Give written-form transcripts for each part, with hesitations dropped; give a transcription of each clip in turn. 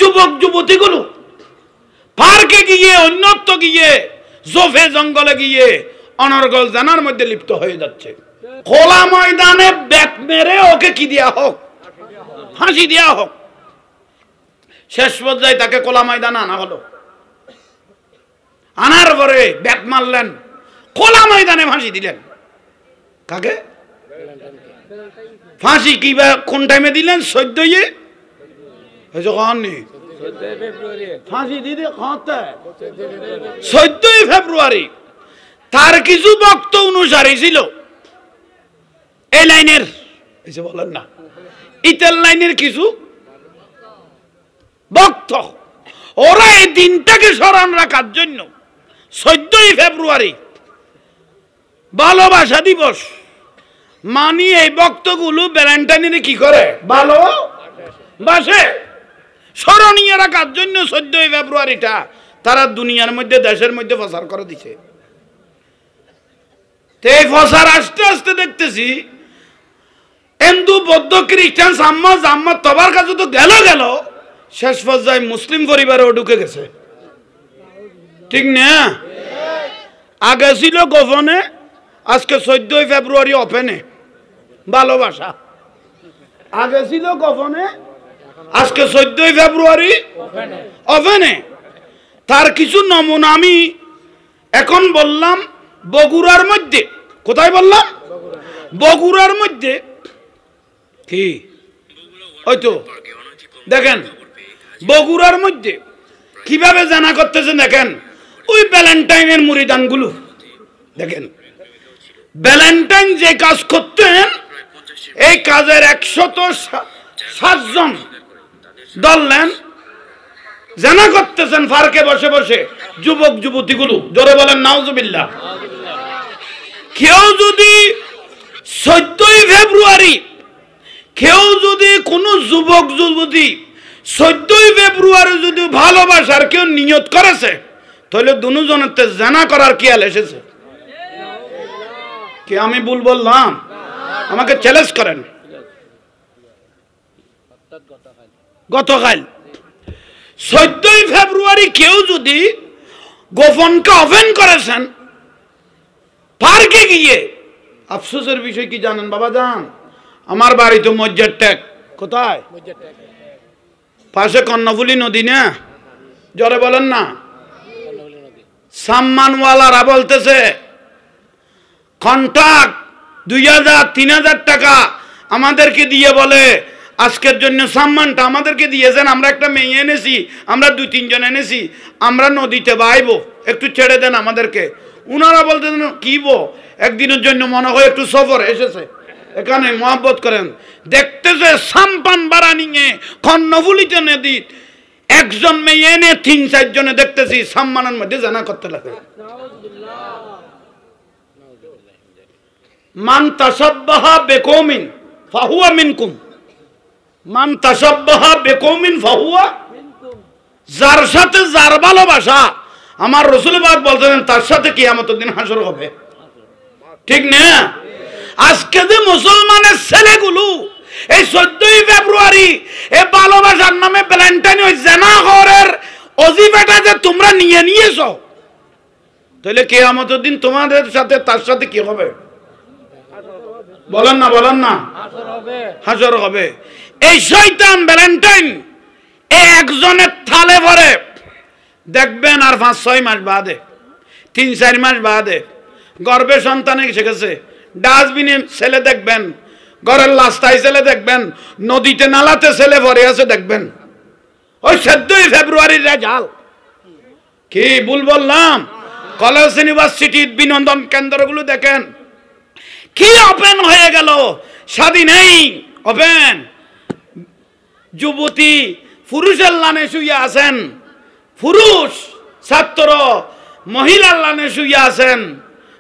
যুবক যুবতীগুলো পার্কে গিয়ে অন্যত্র গিয়ে জোফে জঙ্গলে গিয়ে অনর্গল জানার মধ্যে লিপ্ত হয়ে যাচ্ছে। খোলা ময়দানে ব্যাট মেরে ওকে কি দেয়া হোক, ফাঁসি দেওয়া হোক। শেষ পর্যায়ে তাকে খোলা ময়দানে আনা হলো। আনার পরে ব্যাট মারলেন, খোলা ময়দানে ফাঁসি দিলেন। কাকে? ফাঁসি কি কোন টাইমে দিলেন? 14 ফাঁসি দিতে 14 ফেব্রুয়ারি। তার কিছু ভক্ত অনুসারী ছিল এই লাইনের, বলেন না, ইতের লাইনের কিছু ভক্ত। ওরা এই দিনটাকে স্মরণ রাখার জন্য 14 ফেব্রুয়ারি ভালোবাসা দিবস মানি এই ভক্তগুলো ভ্যালেন্টাইনের কি করে? ভালোবাসে। স্মরণীয় রাখার জন্য 14 ফেব্রুয়ারিটা তারা দুনিয়ার মধ্যে, দেশের মধ্যে প্রচার করে দিছে। এই প্রচার আস্তে আস্তে দেখতেছি হিন্দু, বৌদ্ধ, খ্রিস্টান, সাম্মা জাম্মা তবার কাছে তো গেল, শেষ পর্যায়ে মুসলিম পরিবারেও ঢুকে গেছে। ঠিক না? আগে ছিল গোপনে, আজকে 14 ফেব্রুয়ারি ওপেনে ভালোবাসা। আগে ছিল গোপনে, আজকে 14 ফেব্রুয়ারি ওপেনে। তার কিছু নমুনা আমি এখন বললাম। বগুড়ার মধ্যে, কোথায় বললাম? বগুড়ার মধ্যে কি হয়তো দেখেন, বগুড়ার মধ্যে কিভাবে জানা করতেছে দেখেন। ওই ভ্যালেন্টাইনের মুরিদানগুলো দেখেন, ভ্যালেন্টাইন যে কাজ করতেন এই কাজের 107 জন ধরলেন, জানা করতেছেন পার্কে বসে বসে যুবক যুবতীগুলো। জোরে বলেন নাউজুবিল্লাহ। কেউ যদি 14 ফেব্রুয়ারি, কেউ যদি কোনো যুবক যুবতী 14 ফেব্রুয়ারি যদি ভালোবাসার কেউ নিয়ত করেছে, তাহলে দুজনের জানা করার খেয়াল এসেছে কি? আমি ভুল বললাম? আমাকে চ্যালেঞ্জ করেন। গতকাল 14 ফেব্রুয়ারি কেউ যদি গোপনকে ওপেন করেছেন পার্কে গিয়ে, আফসোসের বিষয় কি জানেন বাবা জান? আমার বাড়ি তো মজ্জার টেক। কোথায়? পাশে কর্ণফুলী নদী না? জোরে বলেন না। সম্মানওয়ালারা বলতেছে কন্ট্রাক্ট 2000-3000 টাকা আমাদেরকে দিয়ে বলে আজকের জন্য সম্মানটা আমাদেরকে দিয়েছেন। আমরা একটা মেয়ে এনেছি, আমরা 2-3 জন এনেছি, আমরা নদীতে বাইবো, একটু ছেড়ে দেন আমাদেরকে। উনারা বলতেছেন কি একদিনের জন্য মনে হয় একটু সফর এসেছে, এখানে মহব্বত করেন। দেখতেছে সাম্পান বাড়া নিয়ে কর্ণফুলীতে নদী একজন মেয়ে এনে 3-4 জনে দেখতেছি সম্মানের মধ্যে জানা করতে লাগে। মান তাসাব্বাহা বিকওমিন ফাহুয়া মিনকুম। মান তাসাব্বাহা বিকওমিন ফাহুয়া মিনকুম। যার সাথে যার ভালোবাসা, আমার রাসূল পাক বলতেন তার সাথে কিয়ামতের দিন হাসর হবে। ঠিক না? আজকে যে মুসলমানের ছেলেগুলো এই 14 ফেব্রুয়ারি এই ভালোবাসার নামে ভ্যালেন্টাইন ওই জানাগরের অজিফাটা যে তোমরা নিয়েছো, তাহলে কিয়ামতের দিন তোমাদের সাথে তার সাথে কি হবে? বলেন না, বলেন না। হাসর হবে। এই শয়তান ভ্যালেন্টাইন একজনের থালে ভরে দেখবেন, আর 5-6 মাস বাদে, 3-4 মাস বাদে গর্ভে সন্তান এসে গেছে, ডাস্টবিনে ছেলে দেখবেন, ঘরের রাস্তায় ছেলে দেখবেন, নদীতে নালাতে ছেলে ভরে আছে দেখবেন। ওই 14 ফেব্রুয়ারির রেজাল কি ভুল বললাম? কলেজ ইউনিভার্সিটি বিনোদন কেন্দ্রগুলো দেখেন কি ওপেন হয়ে গেল, স্বাধীন নেই ওপেন। যুবতী পুরুষের লানে শুয়ে আছেন, পুরুষ ছাত্র মহিলার লানে শুয়ে আছেন,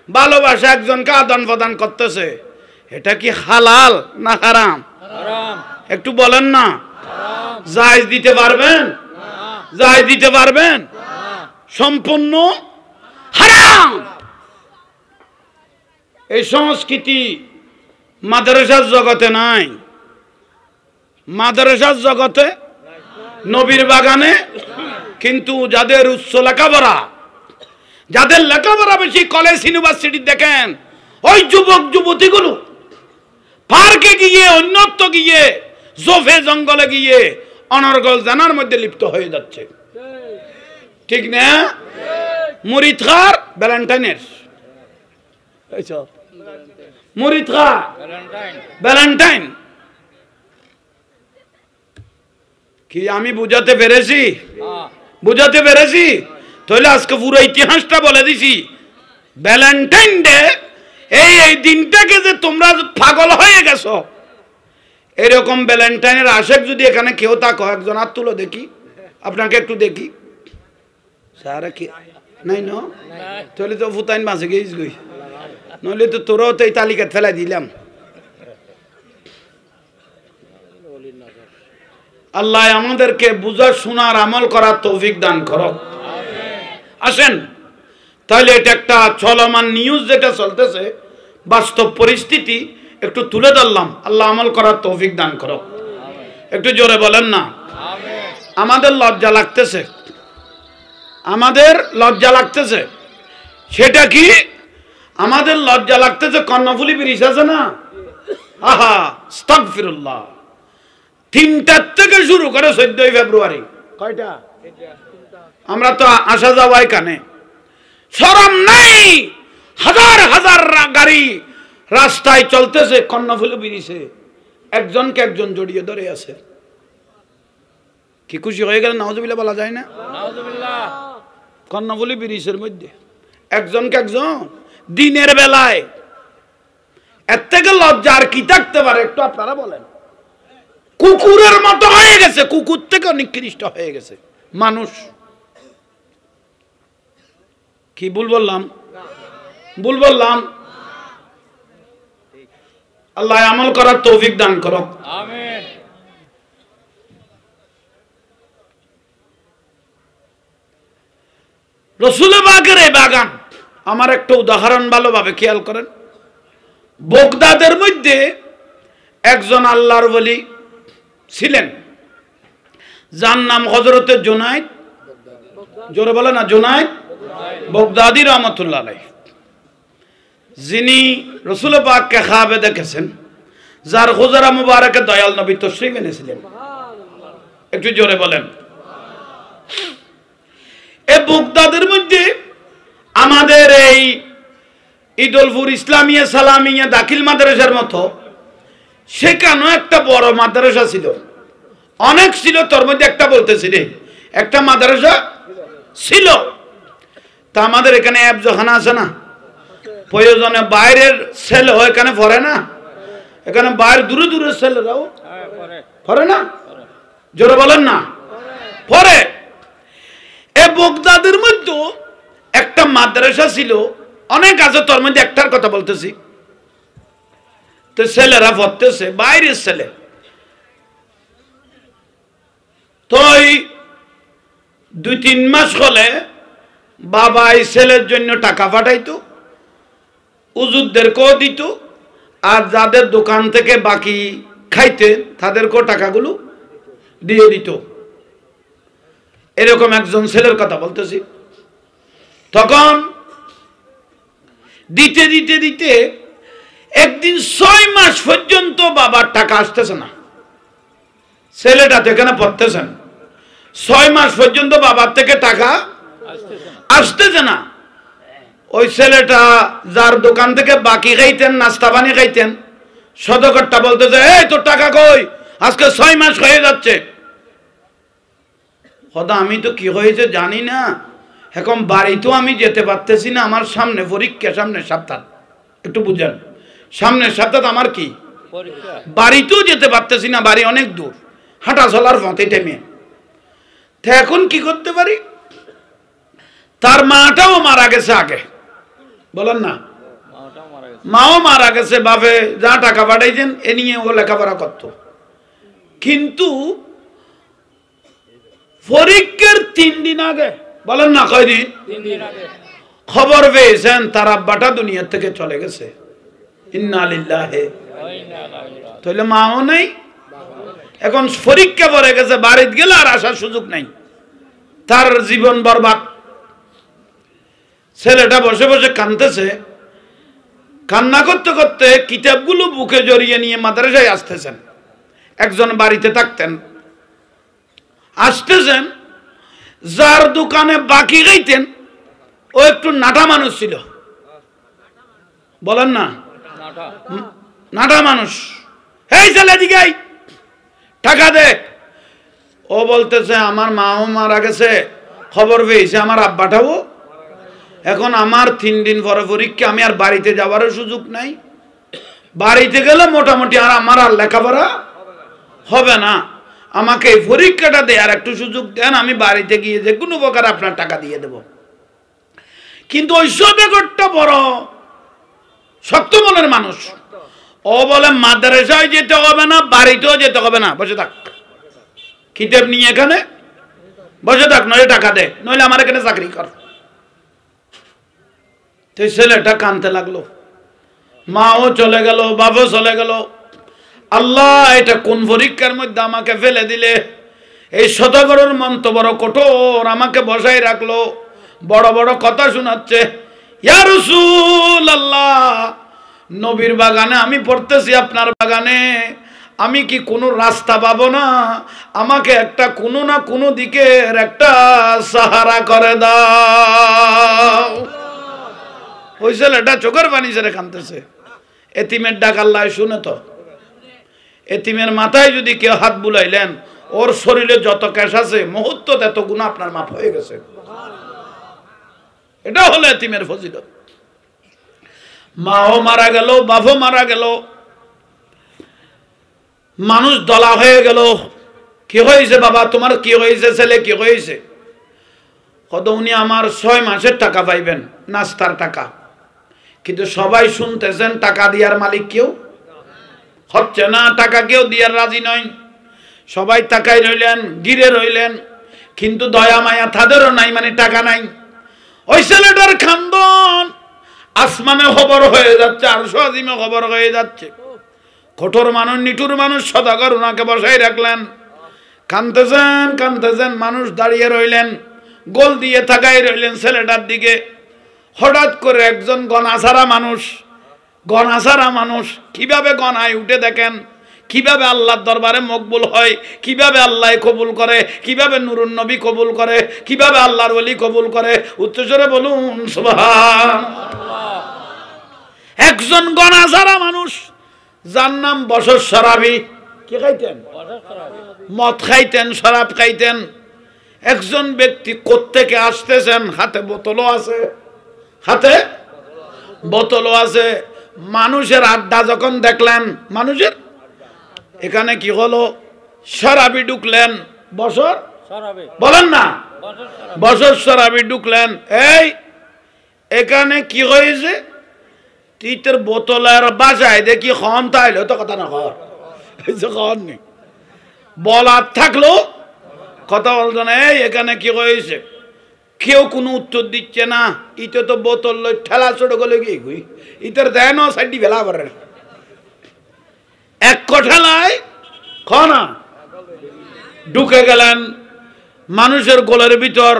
ভালোবাসা একজনকে আদান প্রদান করতেছে। এটা কি হালাল না হারাম? একটু বলেন না। জায়েজ দিতে পারবেন? জায়েজ দিতে পারবেন? সম্পূর্ণ হারাম। এই সংস্কৃতি মাদ্রাসার জগতে নাই, মাদ্রাসার জগতে নবীর বাগানে। কিন্তু যাদের উচ্চ লেখাপড়া, যাদের লেখাপড়া বেশি, কলেজ ইউনিভার্সিটি দেখেন ওই যুবক যুবতীগুলো পার্কে গিয়ে, অন্যত্র গিয়ে, জোফে জঙ্গলে গিয়ে অনর্গল জানার মধ্যে লিপ্ত হয়ে যাচ্ছে, ঠিক না? মুরিদ খার ভ্যালেন্টাইনের, মুরিদ খা ভ্যালেন্টাইন। কি আমি বুঝাতে পেরেছি? বুঝাতে পেরেছি? তাহলে আজকে পুরো ইতিহাসটা বলে দিছি। ভ্যালেন্টাইন ডে, এই দিনটাকে যে তোমরা পাগল হয়ে গেছো, এরকম ভ্যালেন্টাইনের আশেক যদি এখানে কেউ থাকো, একজন হাত তুলো দেখি, আপনাকে একটু দেখি। সারা কি নাই ন? তাহলে তো ফুতাইন বাঁচে গেছিস গই, নইলে তো তোরাও তো এই তালিকাত ফেলাই দিলাম। আল্লাহ আমাদেরকে বুঝার, শোনার, আমল করার তৌফিক দান করো। আসেন তাহলে এটা একটা চলমান নিউজ, যেটা চলতেছে বাস্তব পরিস্থিতি একটু তুলে ধরলাম। আল্লাহ আমল করার তৌফিক দান করো। একটু জোরে বলেন না। আমাদের লজ্জা লাগতেছে, আমাদের লজ্জা লাগতেছে। সেটা কি? আমাদের লজ্জা লাগতেছে কর্ণফুলী ব্রিজ আছে না, আহা আস্তাগফিরুল্লাহ, 3টার থেকে শুরু করে 14ই ফেব্রুয়ারি, কয়টা? আমরা তো আসা যাওয়া এখানে শরম নাই, হাজার হাজার গাড়ি রাস্তায় চলতেছে, কর্ণফুলী ব্রিজে একজনকে একজন জড়িয়ে ধরে আছে। কি খুশি হয়ে গেল? নাউজুবিল্লাহ বলা যায় না? কর্ণফুলী ব্রিজের মধ্যে একজনকে একজন, দিনের বেলায়। এর থেকে লজ্জা আর কি থাকতে পারে? একটু আপনারা বলেন। কুকুরের মতো হয়ে গেছে, কুকুর থেকে নিকৃষ্ট হয়ে গেছে মানুষ। কি ভুল বললাম? ভুল বললাম? আল্লাহ আমল করার তৌফিক দান করো। আমিন। রসুল পাকের এই বাগান, আমার একটা উদাহরণ ভালোভাবে খেয়াল করেন। বগদাদের মধ্যে একজন আল্লাহর ওলি ছিলেন, যার নাম হযরতে জুনাইদ, জোরে বলে না, জুনাইদ বগদাদি রহমতুল্লাহ আলাইহি, যিনি রসুল পাককে খাবে দেখেছেন, যার হুজরা মুবারকে দয়াল নবী তশরিফ এনেছিলেন। একটু জোরে বলেন। এই বগদাদের মধ্যে আমাদের এই ঈদুলপুর ইসলামিয়া সালামিয়া দাখিল মাদ্রাসার মতো সেখানেও একটা বড় মাদ্রাসা ছিল, অনেক ছিল, তোর মধ্যে একটা বলতেছি রে, একটা মাদ্রাসা ছিল। তা আমাদের এখানে এফজখানা আছে না, প্রয়োজনে বাইরের ছেলে এখানে পড়ে না, এখানে বাইরে দূরে দূরের ছেলেরাও পড়ে না, জোরে বলেন না, পড়ে। এ বগদাদের মধ্যে একটা মাদ্রাসা ছিল, অনেক আছে, তোর মধ্যে একটার কথা বলতেছি। তো ছেলেরা পড়তেছে, বাইরের ছেলে। তো 2-3 মাস হলে বাবা এই ছেলের জন্য টাকা পাঠাইতো, উজুরদেরকেও দিত, আর যাদের দোকান থেকে বাকি খাইতে তাদেরকেও টাকাগুলো দিয়ে দিত। এরকম একজন ছেলের কথা বলতেছি। তখন দিতে দিতে দিতে একদিন 6 মাস পর্যন্ত বাবার টাকা আসতেছে না। ছেলেটা তো এখানে পড়তেছেন, 6 মাস পর্যন্ত বাবার থেকে টাকা আসতেছে না। ওই ছেলেটা যার দোকান থেকে বাকি খাইতেন, নাস্তা পানি খাইতেন, সদকরটা বলতেছে, এই তোর টাকা কই? আজকে 6 মাস হয়ে যাচ্ছে। খোদা আমি তো কি হয়েছে জানি না, এখন বাড়িতেও আমি যেতে পারতেছি না, আমার সামনে পরীক্ষা, সামনে সপ্তাহ, একটু বুঝেন, সামনে সপ্তাহ আমার কি বাড়িতেও যেতে পারতেছি না, বাড়ি অনেক দূর, হাঁটা চলার পথে টেমে। তো এখন কি করতে পারি? তার মাটাও মারা গেছে আগে, বলেন না, মাও মারা গেছে, বাপে যা টাকা পাঠাইছেন এ নিয়ে ও লেখাপড়া করত। কিন্তু পরীক্ষার 3 দিন আগে, বলেন না কয়দিন, খবর পেয়েছেন তার আব্বাটা দুনিয়া থেকে চলে গেছে। ইন্না লিল্লাহি। তাহলে মাও নাই, এখন পরীক্ষা পড়ে গেছে, বাড়িতে গেলে আর আসার সুযোগ নাই, তার জীবন বরবাদ। ছেলেটা বসে বসে কাঁদতেছে, কান্না করতে করতে কিতাবগুলো বুকে জড়িয়ে নিয়ে মাদ্রাসায় আসতেছেন। একজন বাড়িতে থাকতেন, আসতেছেন, যার দোকানে বাকি গাইতেন ও একটু নাটা মানুষ ছিল, বলেন না নাটা মানুষ। এই ছেলে দিকে টাকা দে। ও বলতেছে আমার মাও মারা গেছে, খবর পেয়েছে আমার আব্বাটাও, এখন আমার 3 দিন পরে পরীক্ষা, আমি আর বাড়িতে যাওয়ারও সুযোগ নাই, বাড়িতে গেলে মোটামুটি আর আমার আর লেখাপড়া হবে না, আমাকে এই পরীক্ষাটা দেওয়ার একটু সুযোগ দেন, আমি বাড়িতে গিয়ে যে কোনো প্রকার আপনার টাকা দিয়ে দেব। কিন্তু ওই সবেগরটা বড় শক্ত মনের মানুষ, ও বলে মাদ্রাসায় যেতে হবে না, বাড়িতেও যেতে হবে না, বসে থাক, কিতাব নিয়ে এখানে বসে থাক, নইলে টাকা দে, নইলে আমার এখানে চাকরি কর। তো ছেলেটা কাঁদতে লাগলো, মাও চলে গেল, বাবাও চলে গেল। আল্লাহ, এটা কোন পরীক্ষার মধ্যে আমাকে ফেলে দিলে? এই শতগরের মন তো বড় কঠোর, আমাকে বসাই রাখলো, বড় বড় কথা শোনাচ্ছে। ইয়া রাসূলুল্লাহ, নবীর বাগানে আমি পড়তেছি, আপনার বাগানে আমি কি কোনো রাস্তা পাবো না? আমাকে একটা কোনো না কোনো দিকের একটা সাহারা করে দাও। ওই ছেলেটা চোখের পানি ছেড়ে কাঁদতেছে। এতিমের ডাক আল্লাহ শুনে তো, এতিমের মাথায় যদি কেউ হাত বুলাইলেন, ওর শরীরে যত ক্যাশ আছে মুহূর্ত এত গুনাহ আপনার মাফ হয়ে গেছে। এটা হলো এতিমের ফজিলত। মাও মারা গেল, বাপও মারা গেল, মানুষ দলা হয়ে গেল। কি হয়েছে বাবা তোমার, কি হয়েছে ছেলে, কি হয়েছে? কত উনি আমার 6 মাসের টাকা পাইবেন, নাস্তার টাকা, কিন্তু সবাই শুনতেছেন টাকা দিয়ার মালিক কেউ হচ্ছে না, টাকা কেউ দিয়ার রাজি নয়, সবাই টাকায় রইলেন, গিরে রইলেন, কিন্তু দয়া মায়া তাদেরও নাই, মানে টাকা নাই। ওই ছেলেটার খান্দন আসমানে খবর হয়ে যাচ্ছে, আরশে আজিমে খবর হয়ে যাচ্ছে। কঠোর মানুষ, নিঠুর মানুষ, সদাগর ওনাকে বসাই রাখলেন, কাঁদতেছেন কাঁদতেছেন, মানুষ দাঁড়িয়ে রইলেন, গোল দিয়ে তাকাই রইলেন ছেলেটার দিকে। হঠাৎ করে একজন গণাছাড়া মানুষ কিভাবে গণায় উঠে দেখেন, কিভাবে আল্লাহর দরবারে মকবুল হয়, কিভাবে আল্লাহ কবুল করে, কিভাবে নুরুন নবী কবুল করে, কিভাবে আল্লাহর ওলি কবুল করে। উচ্চস্বরে বলুন সুবহানাল্লাহ। একজন গণাছাড়া মানুষ, যার নাম বছর শরাবি। কি খাইতেন? মদ খাইতেন, শরাব খাইতেন। একজন ব্যক্তি কোত্থেকে আসতেছেন, হাতে বোতলও আছে, হাতে বোতলও আছে। মানুষের আড্ডা যখন দেখলেন, মানুষের এখানে কি হলো, শরাবি ঢুকলেন, বছর বলেন না, বছর শরাবি ঢুকলেন। এই এখানে কি হয়েছে? তিতের বোতলের বাজায় দেখি কম, তাইলে তো কথা না খাওয়ার নেই, বলার থাকলো কথা বলতো না। এই এখানে কি হয়েছে? কেউ কোনো উত্তর দিচ্ছে না। ইতে তো বোতল লই ঠেলা ছোট গলে গিয়ে গুই, ইতের দেয় না সাইডি ভেলা করে এক কঠালায় খনা ঢুকে গেলেন মানুষের গোলের ভিতর।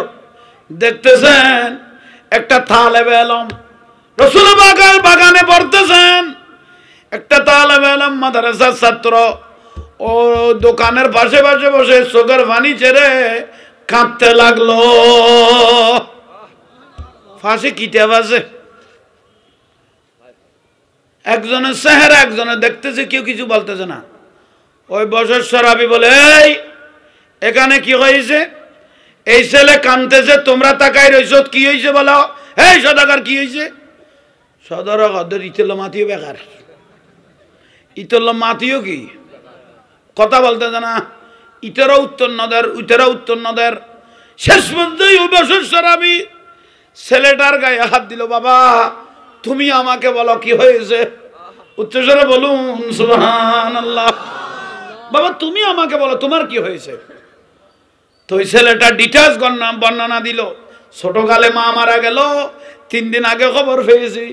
দেখতেছেন একটা তালেবে ইলম রাসূল বাগানে পড়তেছেন, একটা তালেবে ইলম মাদ্রাসার ছাত্র, ও দোকানের পাশে পাশে বসে চোখের পানি ছেড়ে কাঁদতে লাগলো। ফাঁসে কিতাব আছে, একজনের চেহারা একজনের দেখতেছে, কেউ কিছু বলতেছে না। ওই বছর শরাবি বলে, এই এখানে কি হয়েছে? এই ছেলে কাঁদতেছে, তোমরা তাকাই রইছ, কি হয়েছে বলো? এই সদাগর কি হয়েছে? সদর গদের ইতল মাতিও বেকার, ইতল মাতিও কি কথা বলতেছে না, ইতেরা উত্তর নদের, উতেরা উত্তর নদের। শেষ পর্যন্ত ওই বছর শরাবি ছেলেটার গায়ে হাত দিল। বাবা তুমি আমাকে বলো কি হয়েছে? উচ্চস্বরে বলুন সুবহানাল্লাহ। বাবা তুমি আমাকে বলো তোমার কি হয়েছে? তো ওই ছেলেটা ডিটেইলস বর্ণনা দিল। ছোটকালে মা মারা গেল, 3 দিন আগে খবর পেয়েছি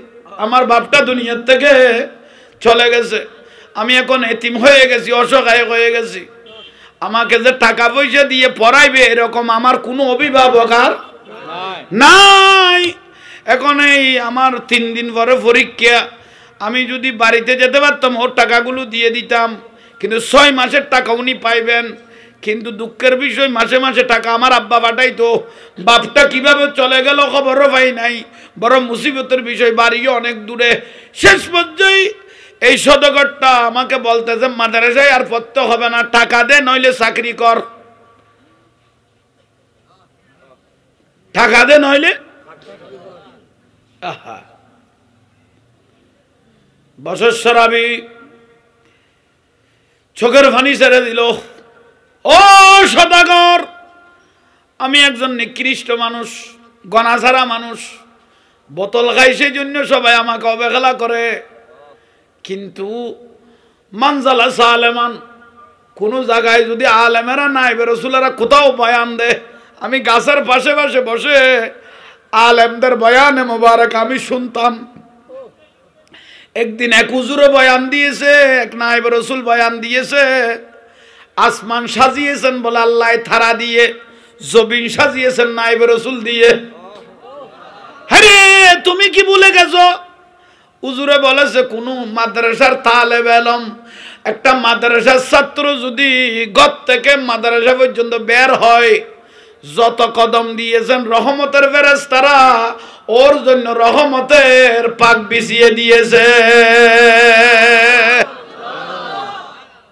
আমার বাপটা দুনিয়ার থেকে চলে গেছে, আমি এখন এতিম হয়ে গেছি, অসহায় হয়ে গেছি। আমাকে যে টাকা পয়সা দিয়ে পড়াইবে এরকম আমার কোনো অভিভাবক আর নাই। এখন এই আমার 3 দিন পরে পরীক্ষা, আমি যদি বাড়িতে যেতে পারতাম ওর টাকাগুলো দিয়ে দিতাম, কিন্তু 6 মাসের টাকা উনি পাইবেন। কিন্তু দুঃখের বিষয় মাসে মাসে টাকা আমার আব্বা পাঠাইতো, বাপটা কিভাবে চলে গেল খবরও পাই নাই। বড় মুসিবতের বিষয়, বাড়িও অনেক দূরে। শেষ পর্যায়ে এই সদগরটা আমাকে বলতেছে মাদ্রাসায় আর পড়তে হবে না, টাকা দে নইলে চাকরি কর, টাকা দে নইলে। আহা, বছর সরাবি চোখের পানি ছেড়ে দিল। ও সদাগর, আমি একজন নিকৃষ্ট মানুষ, গনাছাড়া মানুষ, বোতল খাই, সেই জন্য সবাই আমাকে অবহেলা করে। কিন্তু মানজালা সালেমান, কোন জায়গায় যদি আলেমেরা নাইবে রাসূলেরা কোথাও বয়ান দে, আমি গাছের পাশে পাশে বসে আলেমদের বয়ানে মোবারক আমি শুনতাম। একদিন এক হুজুরে বয়ান দিয়েছে, এক নায়েবে রাসূল বয়ান দিয়েছে, আসমান সাজিয়েছেন বলে আল্লাহ থারা দিয়ে, জমিন সাজিয়েছেন নায়েবে রাসূল দিয়ে। আরে তুমি কি ভুলে গেছো? হুজুরে বলেছে কোন মাদ্রাসার তালেব ইলম, একটা মাদ্রাসার ছাত্র যদি ঘর থেকে মাদ্রাসা পর্যন্ত বের হয়, যত কদম দিয়েছেন রহমতের ফেরেশতারা ওর জন্য রহমতের পাক বিছিয়ে দিয়েছে।